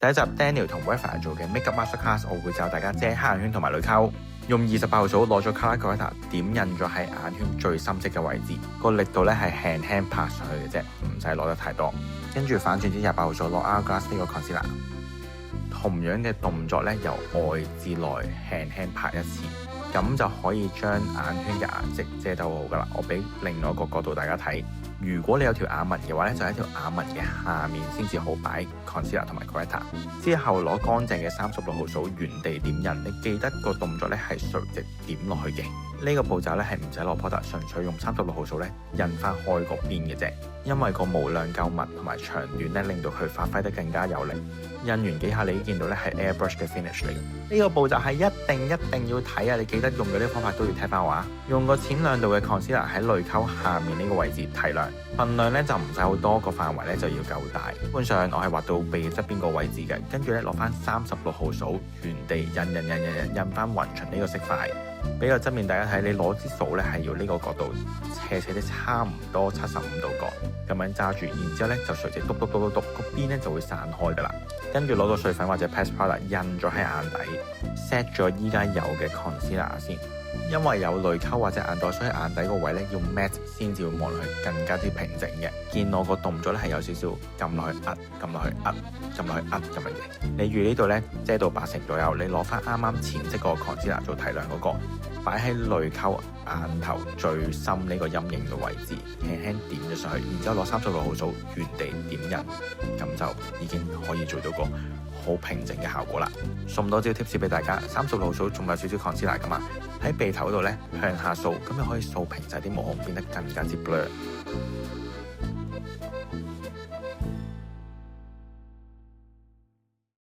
第一集 Daniel 同 Rafa 做嘅 Makeup Masterclass， 我會教大家遮黑眼圈同埋淚溝，用28號掃攞咗 Color Corrector 點印咗喺眼圈最深色嘅位置，個力度咧係輕輕拍上去嘅啫，唔使攞得太多。跟住反轉至28號掃攞 Hourglass 呢個 Concealer， 同樣嘅動作咧由外至內輕輕拍一次，咁就可以將眼圈嘅顏色遮得好好噶啦。我俾另外一個角度大家睇。如果你有條眼紋嘅話咧，就喺條眼紋嘅下面先至好擺 concealer 同埋 corrector。之後攞乾淨嘅36號掃原地點印，你記得個動作咧係垂直點落去嘅。呢個步驟咧係唔使攞 powder， 純粹用36號掃咧印翻開個邊嘅啫。因為個毛量夠密同埋長短咧，令到佢發揮得更加有力。印完幾下，你已經見到咧係 airbrush 嘅 finish 嚟。呢個步驟係一定要睇啊！你記得用嘅呢個方法都要聽翻我啊！用個淺亮度嘅 concealer 喺淚溝下面呢個位置提亮，份量咧就唔使好多，個範圍咧就要夠大。基本上我係畫到鼻側邊個位置嘅，跟住咧攞翻36號掃原地印翻勻循呢個色塊。俾個側面大家睇，你攞支掃咧係要呢個角度斜啲差唔多75度角咁樣揸住，然之後咧就垂直篤，個邊咧就會散開噶啦。跟住攞個碎粉或者 press powder 印咗喺眼底 ，set 咗依家有嘅 concealer 先。因為有淚溝或者眼袋，所以眼底個位咧要 matte 先至會望落去更加之平整嘅。見我個動作咧係有少少撳落去撳落去咁樣嘅。你預呢度咧遮到80左右，你攞翻啱啱淺色個 concealer 做提亮嗰個，擺喺淚溝眼頭最深呢個陰影嘅位置，輕輕點咗上去，然之後攞36號掃原地點印，咁就已經可以做到個好平靜嘅效果啦。送多招 tips 俾大家，36號掃仲有少少 concealer 噶嘛，喺鼻頭度咧向下掃，咁就可以掃平晒啲毛孔，變得更加之 blur。